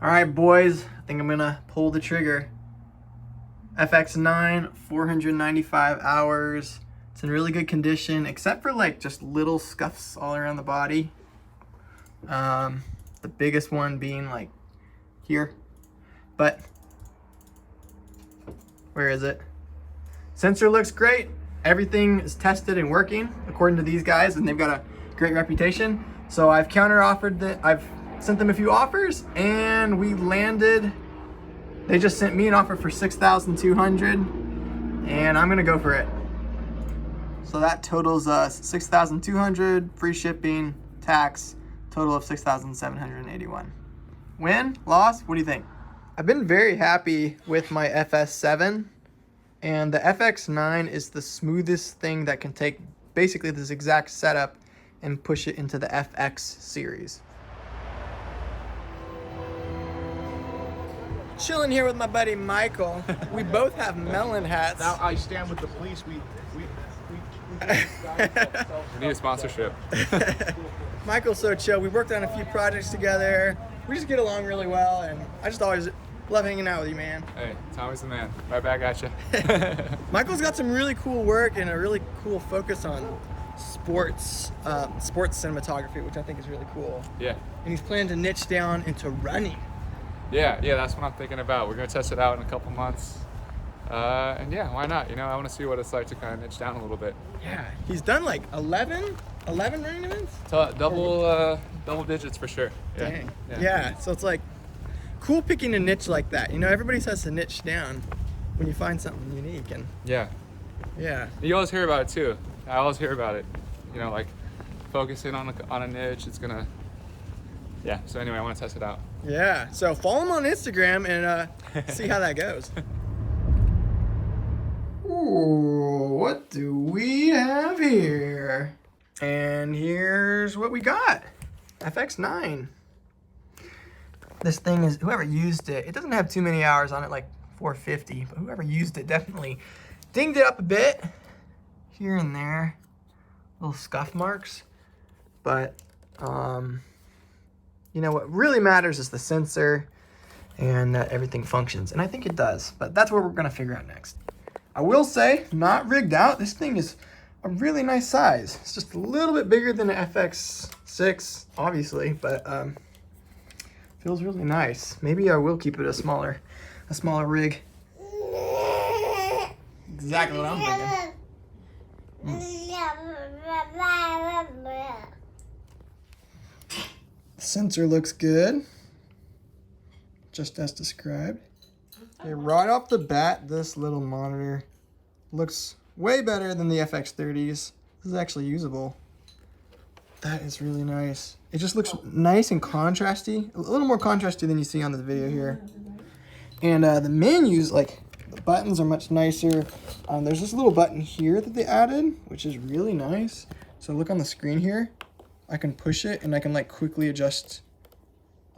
All right, boys, I think I'm gonna pull the trigger. FX9, 495 hours. It's in really good condition, except for like just little scuffs all around the body. The biggest one being like here, but where is it? Sensor looks great. Everything is tested and working according to these guys, and they've got a great reputation. So I've counter offered that. I've sent them a few offers, and we landed. They just sent me an offer for $6,200, and I'm gonna go for it. So that totals us $6,200, free shipping, tax, total of $6,781. Win? Loss? What do you think? I've been very happy with my FS7, and the FX9 is the smoothest thing that can take basically this exact setup and push it into the FX series. Chilling here with my buddy Michael. We both have melon hats. Now I stand with the police. We need a sponsorship. Michael's so chill. We worked on a few projects together. We just get along really well, and I just always love hanging out with you, man. Hey, Tommy's the man. Right back at you. Michael's got some really cool work and a really cool focus on sports cinematography, which I think is really cool. Yeah. And he's planning to niche down into running. Yeah, that's what I'm thinking about. We're gonna test it out in a couple months. And yeah, why not? You know, I want to see what it's like to kind of niche down a little bit. Yeah, he's done like 11 running events? Double digits for sure. Yeah. Dang. Yeah, so it's like cool picking a niche like that. You know, everybody says to niche down when you find something unique, and Yeah. You always hear about it too. I always hear about it. You know, like focusing on a niche, it's gonna. Yeah. So anyway, I want to test it out. Yeah. So follow him on Instagram and see how that goes. Ooh, what do we have here? And here's what we got. FX9. This thing is, whoever used it, it doesn't have too many hours on it, like 450, but whoever used it definitely dinged it up a bit here and there. Little scuff marks. But, you know, what really matters is the sensor and that everything functions. And I think it does, but that's what we're gonna figure out next. I will say, not rigged out. This thing is a really nice size. It's just a little bit bigger than an FX6, obviously, but feels really nice. Maybe I will keep it a smaller rig. Exactly what I'm thinking. The sensor looks good, just as described. Okay, right off the bat, this little monitor looks way better than the FX30s. This is actually usable. That is really nice. It just looks nice and contrasty, a little more contrasty than you see on the video here. And the menus, like the buttons are much nicer. There's this little button here that they added, which is really nice. So look on the screen here. I can push it and I can like quickly adjust.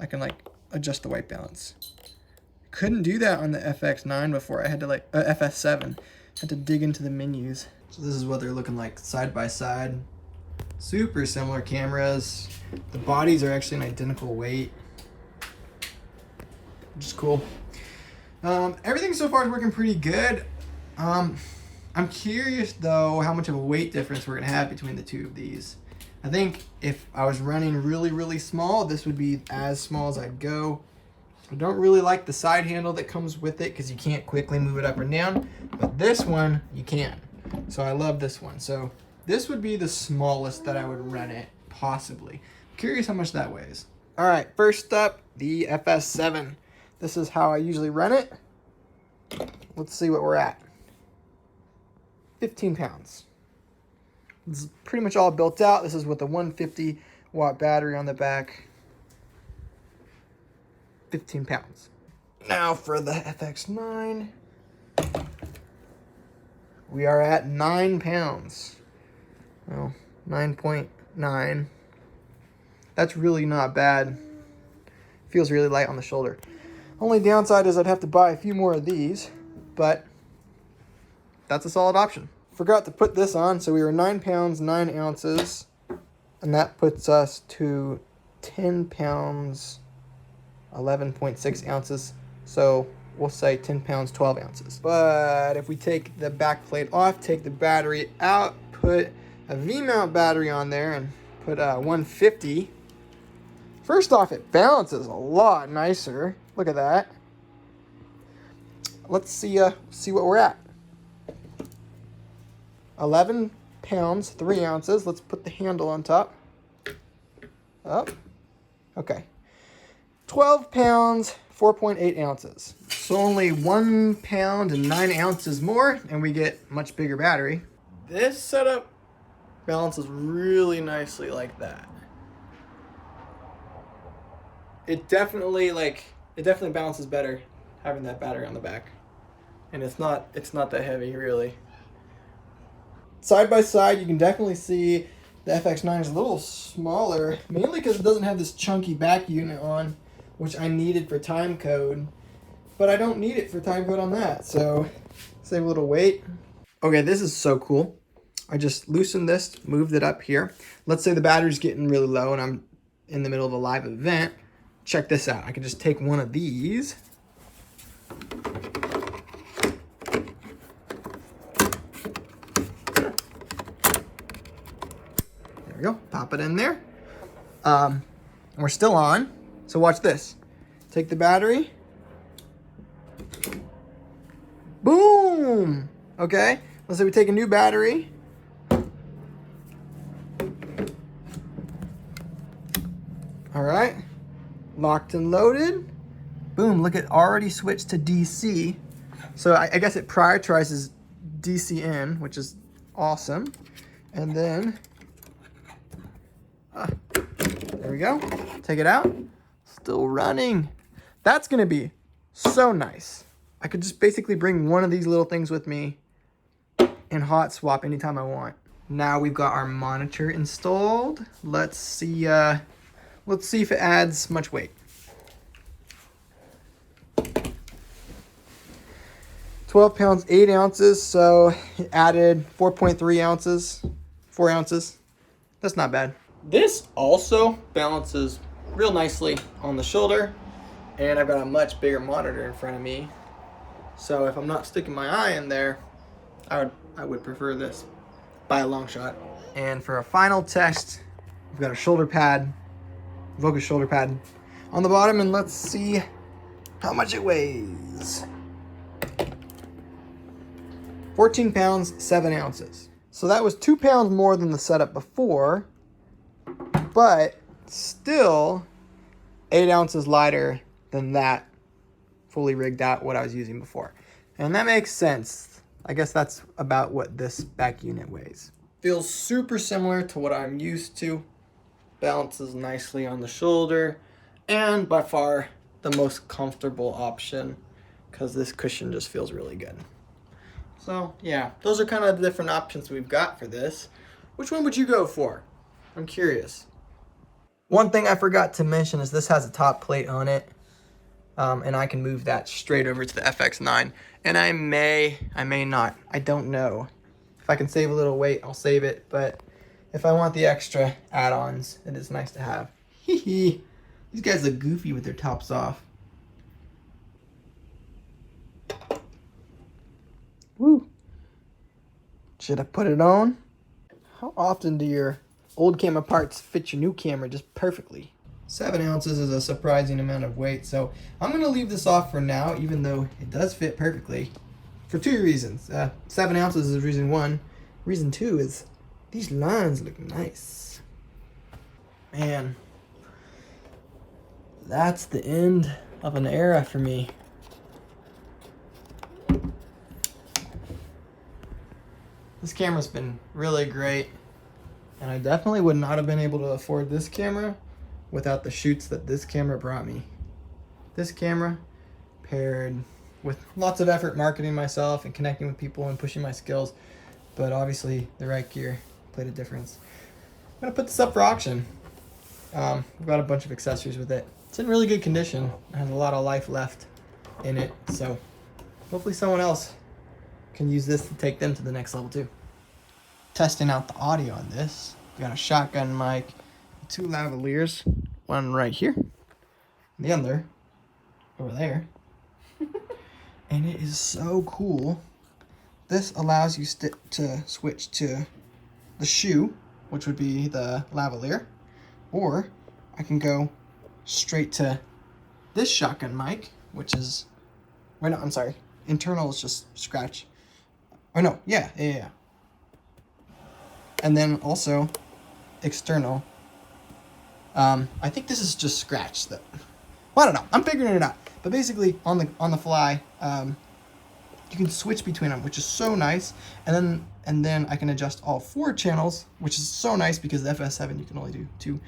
I can like adjust the white balance. Couldn't do that on the FX9 before. I had to like FS7. Had to dig into the menus. So this is what they're looking like side by side. Super similar cameras. The bodies are actually an identical weight, which is cool. Everything so far is working pretty good. I'm curious though how much of a weight difference we're gonna have between the two of these. I think if I was running really small, this would be as small as I'd go. I don't really like the side handle that comes with it because you can't quickly move it up or down, but this one you can. So I love this one. So this would be the smallest that I would run it, possibly. Curious how much that weighs. All right, first up, the FS7. This is how I usually run it. Let's see what we're at. 15 pounds. It's pretty much all built out. This is with a 150 watt battery on the back. 15 pounds. Now for the FX9. We are at 9 pounds. Well, 9.9. That's really not bad. Feels really light on the shoulder. Only downside is I'd have to buy a few more of these, but that's a solid option. Forgot to put this on, so we were 9 pounds, 9 ounces, and that puts us to 10 pounds, 11.6 ounces. So we'll say 10 pounds, 12 ounces. But if we take the back plate off, take the battery out, put a V-mount battery on there and put 150. First off, it balances a lot nicer. Look at that. Let's see what we're at. 11 pounds, 3 ounces. Let's put the handle on top. Up. Okay. 12 pounds, 4.8 ounces. So only 1 pound and 9 ounces more, and we get much bigger battery. This setup balances really nicely like that. It definitely balances better having that battery on the back. And it's not that heavy, really. Side by side, you can definitely see the FX9 is a little smaller, mainly because it doesn't have this chunky back unit on, which I needed for time code. But I don't need it for time code on that, so save a little weight. Okay, this is so cool. I just loosened this, moved it up here. Let's say the battery's getting really low and I'm in the middle of a live event. Check this out. I can just take one of these. There we go. Pop it in there. We're still on. So watch this. Take the battery. Boom! Okay. Let's say we take a new battery. All right. Locked and loaded. Boom, look, it already switched to DC. So I guess it prioritizes DC in, which is awesome. And then, there we go. Take it out. Still running. That's gonna be so nice. I could just basically bring one of these little things with me and hot swap anytime I want. Now we've got our monitor installed. Let's see if it adds much weight. 12 pounds, 8 ounces, so it added 4.3 ounces, 4 ounces. That's not bad. This also balances real nicely on the shoulder, and I've got a much bigger monitor in front of me. So if I'm not sticking my eye in there, I would prefer this by a long shot. And for a final test, we've got a shoulder pad, Focus shoulder pad on the bottom, and let's see how much it weighs. 14 pounds, 7 ounces. So that was 2 pounds more than the setup before, but still 8 ounces lighter than that fully rigged out what I was using before. And that makes sense. I guess that's about what this back unit weighs. Feels super similar to what I'm used to. Balances nicely on the shoulder, and by far the most comfortable option because this cushion just feels really good. So yeah, those are kind of the different options we've got for this. Which one would you go for? I'm curious. One thing I forgot to mention is this has a top plate on it, and I can move that straight over to the FX9. And I may not. I don't know. If I can save a little weight, I'll save it, but if I want the extra add-ons, it is nice to have. Hee hee. These guys look goofy with their tops off. Woo. Should I put it on? How often do your old camera parts fit your new camera just perfectly? 7 ounces is a surprising amount of weight, so I'm going to leave this off for now, even though it does fit perfectly. For 2 reasons. 7 ounces is reason 1. Reason 2 is these lines look nice. Man, that's the end of an era for me. This camera's been really great, and I definitely would not have been able to afford this camera without the shoots that this camera brought me. This camera, paired with lots of effort marketing myself and connecting with people and pushing my skills, but obviously the right gear played a difference. I'm gonna put this up for auction. We've got a bunch of accessories with it. It's in really good condition. It has a lot of life left in it, so hopefully someone else can use this to take them to the next level too. Testing out the audio on this. We got a shotgun mic, 2 lavaliers, one right here, the other over there. And it is so cool. This allows you to switch to the shoe, which would be the lavalier, or I can go straight to this shotgun mic, which is, wait, no, I'm sorry. Internal is just scratch. Oh no, yeah. And then also external. I think this is just scratch though. Well, I don't know. I'm figuring it out. But basically, on the fly, you can switch between them, which is so nice. And then I can adjust all 4 channels, which is so nice because the FS7 you can only do 2.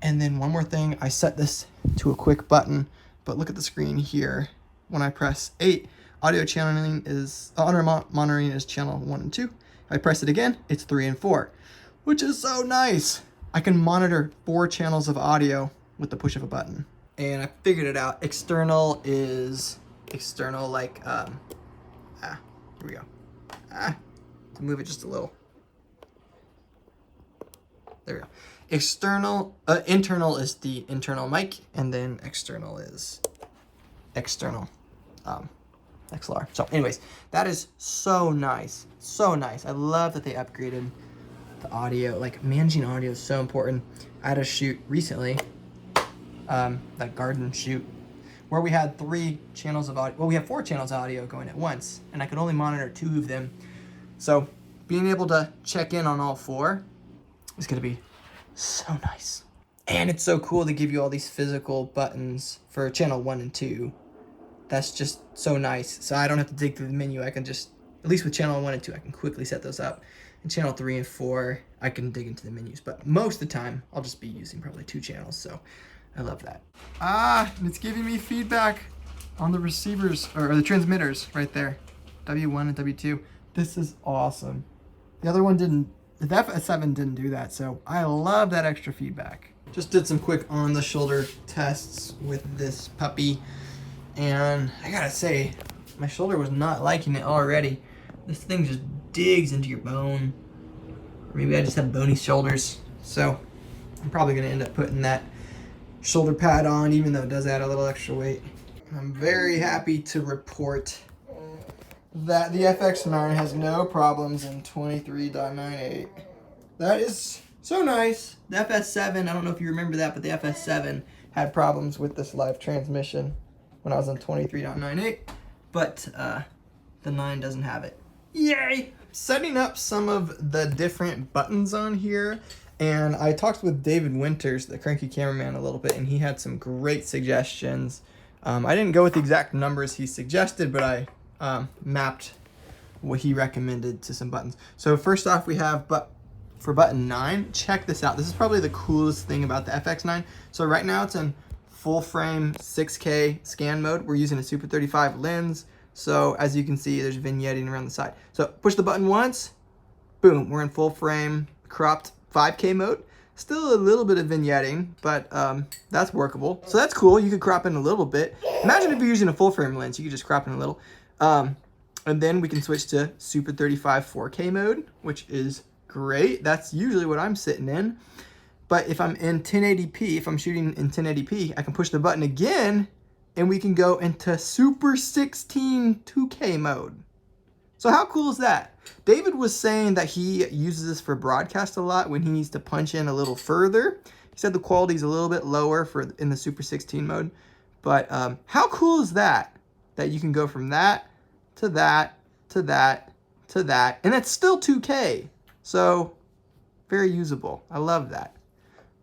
And then one more thing, I set this to a quick button, but look at the screen here. When I press 8, audio channeling is monitoring is channel 1 and 2. If I press it again, it's 3 and 4, which is so nice. I can monitor 4 channels of audio with the push of a button. And I figured it out. External is external, like here we go. To move it just a little. There we go. Internal is the internal mic, and then external is external XLR. So anyways, that is so nice. So nice. I love that they upgraded the audio. Like, managing audio is so important. I had a shoot recently, that garden shoot, where we had 3 channels of audio. Well, we have 4 channels of audio going at once, and I could only monitor 2 of them. So being able to check in on all 4 is going to be so nice. And it's so cool to give you all these physical buttons for channel 1 and 2. That's just so nice. So I don't have to dig through the menu. I can just, at least with channel 1 and 2, I can quickly set those up. And channel 3 and 4, I can dig into the menus. But most of the time, I'll just be using probably 2 channels. So I love that. And it's giving me feedback on the receivers, or the transmitters right there. W1 and W2. This is awesome. The other one didn't. The FS7 didn't do that, so I love that extra feedback. Just did some quick on-the-shoulder tests with this puppy, and I gotta say, my shoulder was not liking it already. This thing just digs into your bone. Or maybe I just have bony shoulders, so I'm probably gonna end up putting that shoulder pad on, even though it does add a little extra weight. I'm very happy to report that the FX9 has no problems in 23.98. That is so nice. The FS7, I don't know if you remember that, but the FS7 had problems with this live transmission when I was on 23.98, but the 9 doesn't have it. Yay! Setting up some of the different buttons on here, and I talked with David Winters, the cranky cameraman, a little bit, and he had some great suggestions. I didn't go with the exact numbers he suggested, but I mapped what he recommended to some buttons. So first off, we have for button 9, check this out. This is probably the coolest thing about the FX9. So right now it's in full frame 6K scan mode. We're using a Super 35 lens. So as you can see, there's vignetting around the side. So push the button once, boom, we're in full frame cropped 5K mode. Still a little bit of vignetting, but that's workable. So that's cool. You could crop in a little bit. Imagine if you're using a full frame lens, you could just crop in a little. And then we can switch to Super 35 4K mode, which is great. That's usually what I'm sitting in. But if I'm in 1080p, if I'm shooting in 1080p, I can push the button again, and we can go into Super 16 2K mode. So how cool is that? David was saying that he uses this for broadcast a lot when he needs to punch in a little further. He said the quality is a little bit lower in the Super 16 mode. But how cool is that? That you can go from that to that, to that, to that, and it's still 2K. So very usable. I love that.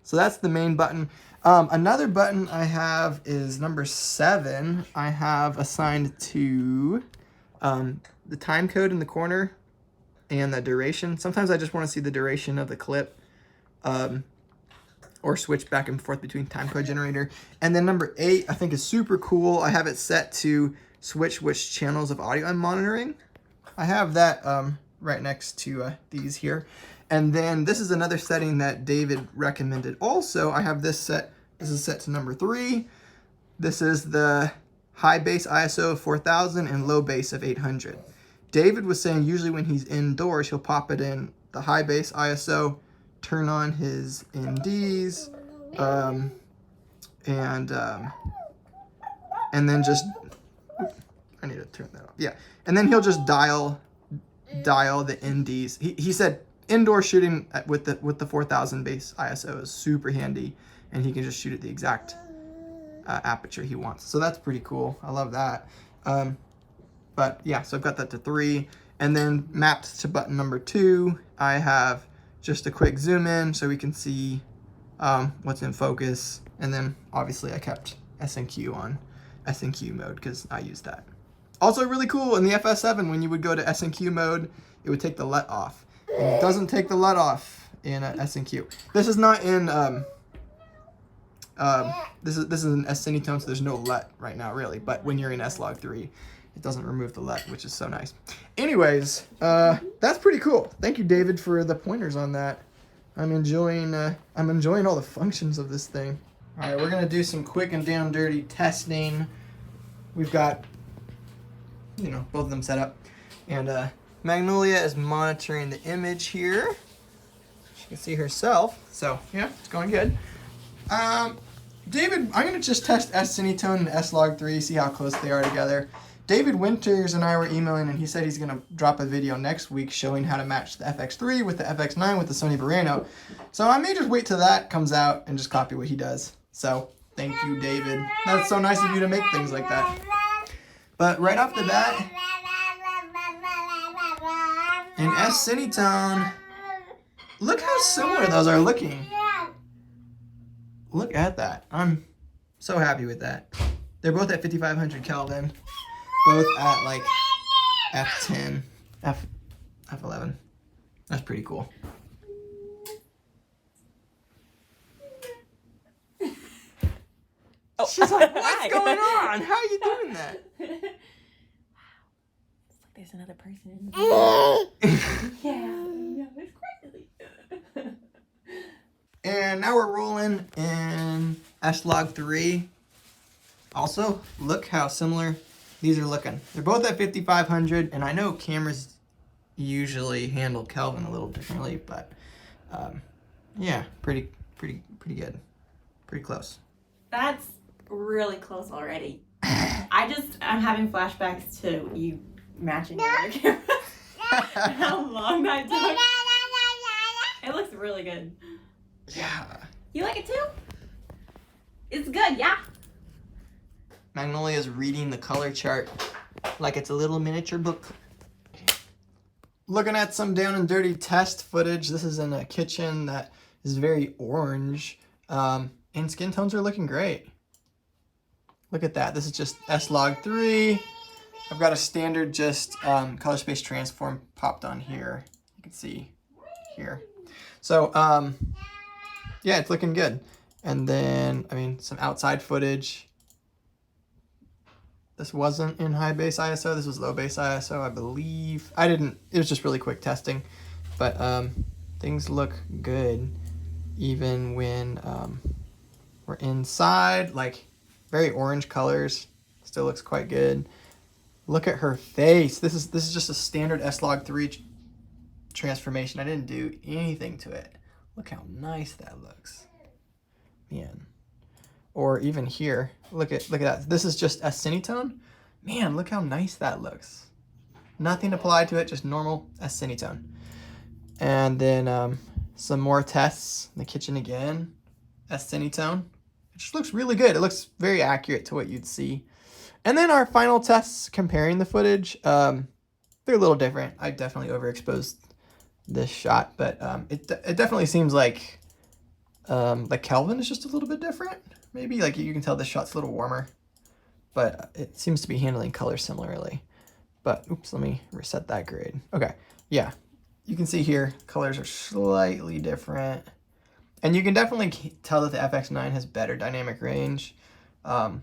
So that's the main button. Another button I have is number 7. I have assigned to the time code in the corner and the duration. Sometimes I just want to see the duration of the clip, or switch back and forth between time code generator. And then number 8 I think is super cool. I have it set to switch which channels of audio I'm monitoring. I have that right next to these here. And then this is another setting that David recommended. Also, I have this set. This is set to number 3. This is the high bass ISO of 4000 and low bass of 800. David was saying usually when he's indoors, he'll pop it in the high bass ISO, turn on his NDs, and and then just, I need to turn that off. Yeah, and then he'll just dial the NDs. He said indoor shooting with the 4000 base ISO is super handy, and he can just shoot at the exact aperture he wants. So that's pretty cool. I love that. But yeah, so I've got that to 3, and then mapped to button number 2, I have just a quick zoom in so we can see what's in focus, and then obviously I kept S&Q on S&Q mode because I use that. Also really cool, in the FS7 when you would go to S&Q mode, it would take the LUT off. And it doesn't take the LUT off in S&Q. This is not in this is an S-Cinetone, so there's no LUT right now really, but when you're in S-Log3, it doesn't remove the LUT, which is so nice. Anyways, that's pretty cool. Thank you, David, for the pointers on that. I'm enjoying all the functions of this thing. All right, we're gonna do some quick and down dirty testing. We've got, you know, both of them set up, and Magnolia is monitoring the image here. She can see herself, so yeah, it's going good. David, I'm gonna just test S-Cinetone and S-Log3, see how close they are together. David Winters and I were emailing, and he said he's gonna drop a video next week showing how to match the FX3 with the FX9 with the Sony Verano. So I may just wait till that comes out and just copy what he does. So thank you, David. That's so nice of you to make things like that. But right off the bat, in S-Cinetone, look how similar those are looking. Look at that. I'm so happy with that. They're both at 5500 Kelvin. Both at like F10, F11. That's pretty cool. Oh, she's like, what's going on? How are you doing that? Wow. It's like there's another person in the room. Yeah, it's crazy. And now we're rolling in S-Log3. Also, look how similar these are looking. They're both at 5500, and I know cameras usually handle Kelvin a little differently, but yeah, pretty good. Pretty close. That's really close already. I'm having flashbacks to you matching your other camera. How long that took. It looks really good. Yeah. You like it too? It's good, yeah. Magnolia is reading the color chart like it's a little miniature book. Looking at some down and dirty test footage. This is in a kitchen that is very orange. And skin tones are looking great. Look at that. This is just S-Log3. I've got a standard just color space transform popped on here. You can see here. So yeah, it's looking good. And then, I mean, some outside footage. This wasn't in high base ISO. This was low base ISO, I believe. It was just really quick testing. But things look good even when we're inside. Like, very orange colors. Still looks quite good. Look at her face. This is just a standard S-Log3 transformation. I didn't do anything to it. Look how nice that looks. Man. Or even here, look at that. This is just S-Cinetone. Man, look how nice that looks. Nothing applied to it, just normal S-Cinetone. And then some more tests in the kitchen again. S-Cinetone. It just looks really good. It looks very accurate to what you'd see. And then our final tests comparing the footage. They're a little different. I definitely overexposed this shot, but it definitely seems like Kelvin is just a little bit different. Maybe like you can tell this shot's a little warmer, but it seems to be handling color similarly. But oops, let me reset that grade. Okay, yeah, you can see here colors are slightly different, and you can definitely tell that the FX9 has better dynamic range. The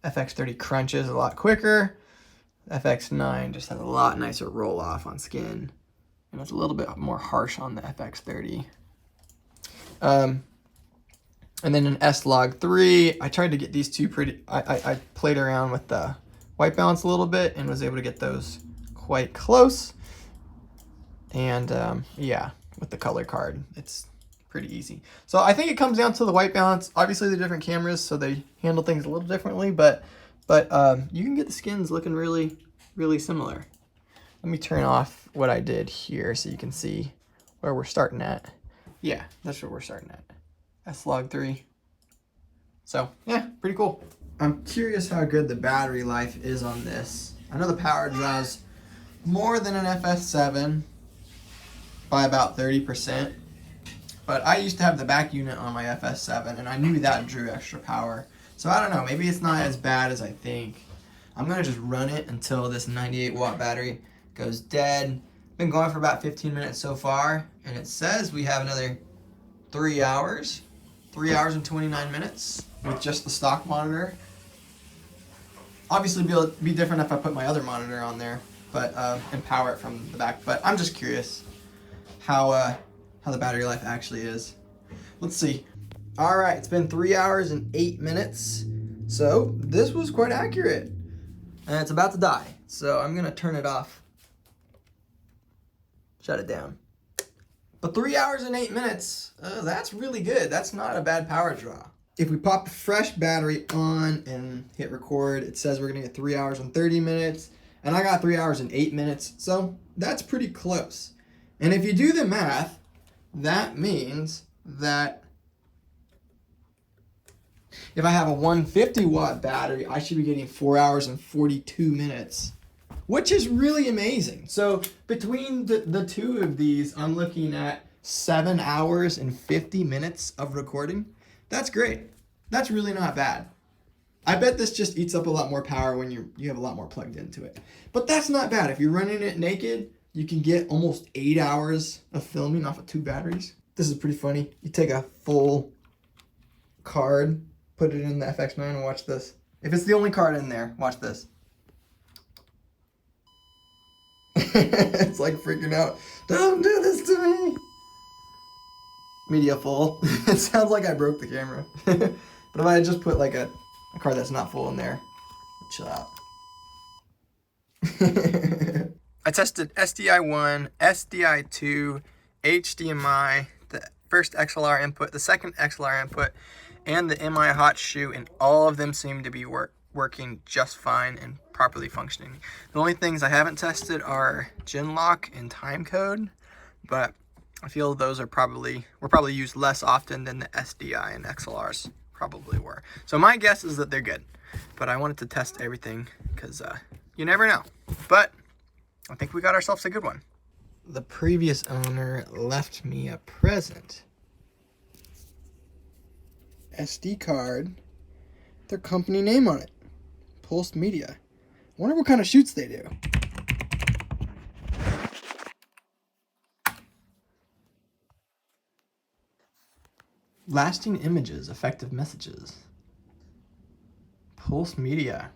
FX30 crunches a lot quicker. FX9 just has a lot nicer roll off on skin, and it's a little bit more harsh on the FX30. And then in S-Log3, I tried to get these two pretty, I played around with the white balance a little bit and was able to get those quite close. And yeah, with the color card, it's pretty easy. So I think it comes down to the white balance. Obviously, they're different cameras, so they handle things a little differently, but you can get the skins looking really, really similar. Let me turn off what I did here so you can see where we're starting at. Yeah, that's where we're starting at. S-Log3. So, yeah, pretty cool. I'm curious how good the battery life is on this. I know the power draws more than an FS7 by about 30%. But I used to have the back unit on my FS7, and I knew that drew extra power. So I don't know, maybe it's not as bad as I think. I'm going to just run it until this 98 watt battery goes dead. Been going for about 15 minutes so far, and it says we have another 3 hours. 3 hours and 29 minutes with just the stock monitor. Obviously, it'll be different if I put my other monitor on there, but and power it from the back. But I'm just curious how the battery life actually is. Let's see. All right, it's been 3 hours and 8 minutes. So this was quite accurate. And it's about to die. So I'm gonna turn it off. Shut it down. But 3 hours and 8 minutes, that's really good. That's not a bad power draw. If we pop a fresh battery on and hit record, it says we're gonna get 3 hours and 30 minutes. And I got 3 hours and 8 minutes. So that's pretty close. And if you do the math, that means that if I have a 150 watt battery, I should be getting 4 hours and 42 minutes, which is really amazing. So between the two of these, I'm looking at 7 hours and 50 minutes of recording. That's great. That's really not bad. I bet this just eats up a lot more power when you have a lot more plugged into it. But that's not bad. If you're running it naked, you can get almost 8 hours of filming off of 2 batteries. This is pretty funny. You take a full card, put it in the FX9 and watch this. If it's the only card in there, watch this. It's like freaking out. Don't do this to me. Media full. It sounds like I broke the camera. But if I just put like a card that's not full in there, chill out. I tested SDI1, SDI2, HDMI, the first XLR input, the second XLR input, and the MI hot shoe, and all of them seem to be working just fine and properly functioning. The only things I haven't tested are Genlock and timecode, but I feel those were probably used less often than the SDI and XLRs probably were. So my guess is that they're good, but I wanted to test everything because you never know. But I think we got ourselves a good one. The previous owner left me a present. SD card, their company name on it. Pulse Media. I wonder what kind of shoots they do. Lasting images, effective messages. Pulse Media.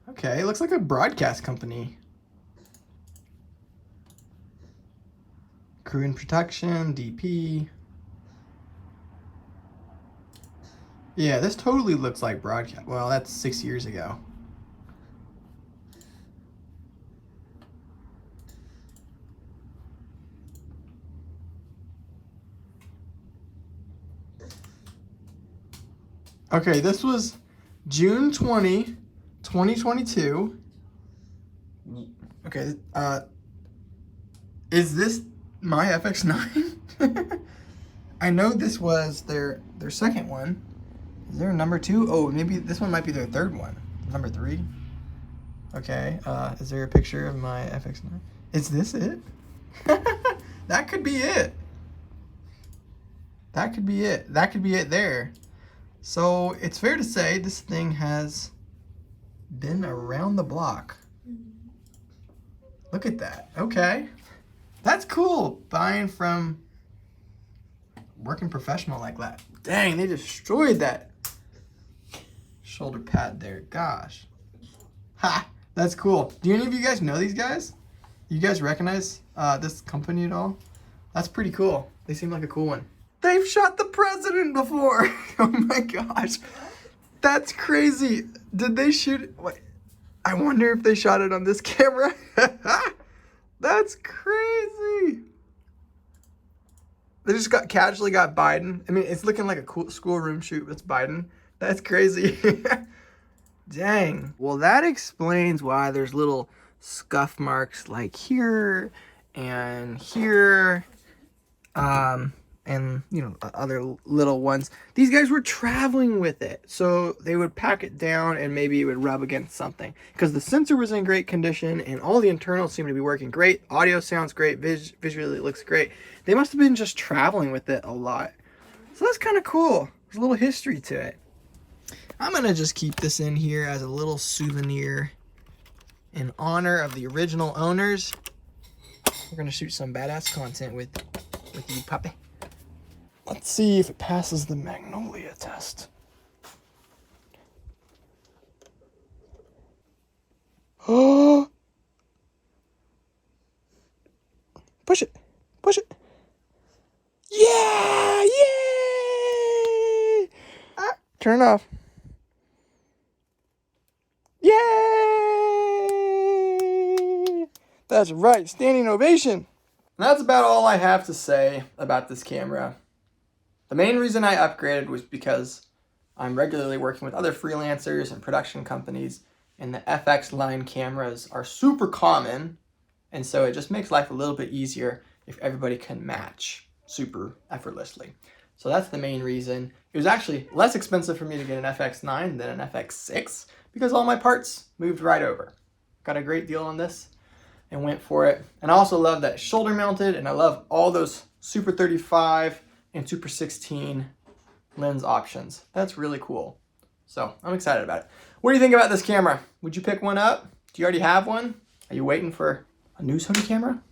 Okay, looks like a broadcast company. Crew and Protection, DP. Yeah, this totally looks like broadcast. Well, that's 6 years ago. Okay, this was June 20, 2022. Okay, is this my FX9? I know this was their second one. Is there a number 2? Oh, maybe this one might be their third one. Number 3. Okay, is there a picture of my FX9? Is this it? That could be it. That could be it. That could be it there. So it's fair to say this thing has been around the block. Look at that. Okay. That's cool. Buying from working professional like that. Dang, they destroyed that shoulder pad there. Gosh. Ha! That's cool. Do any of you guys know these guys? You guys recognize this company at all? That's pretty cool. They seem like a cool one. They've shot the president before. Oh my gosh. That's crazy. Did they shoot? Wait, I wonder if they shot it on this camera. That's crazy. They just casually got Biden. I mean, it's looking like a cool schoolroom shoot. It's Biden. That's crazy. Dang. Well, that explains why there's little scuff marks like here and here. And, you know, other little ones. These guys were traveling with it. So they would pack it down and maybe it would rub against something. Because the sensor was in great condition and all the internals seem to be working great. Audio sounds great. Visually it looks great. They must have been just traveling with it a lot. So that's kind of cool. There's a little history to it. I'm going to just keep this in here as a little souvenir in honor of the original owners. We're going to shoot some badass content with you, puppy. Let's see if it passes the Magnolia test. Oh! Push it. Push it. Yeah! Yay! Turn it off. Yay! That's right. Standing ovation. That's about all I have to say about this camera. The main reason I upgraded was because I'm regularly working with other freelancers and production companies, and the FX line cameras are super common, and so it just makes life a little bit easier if everybody can match super effortlessly. So that's the main reason. It was actually less expensive for me to get an FX9 than an FX6 because all my parts moved right over. Got a great deal on this and went for it. And I also love that shoulder mounted, and I love all those Super 35 and Super 16 lens options. That's really cool. So I'm excited about it. What do you think about this camera? Would you pick one up? Do you already have one? Are you waiting for a new Sony camera?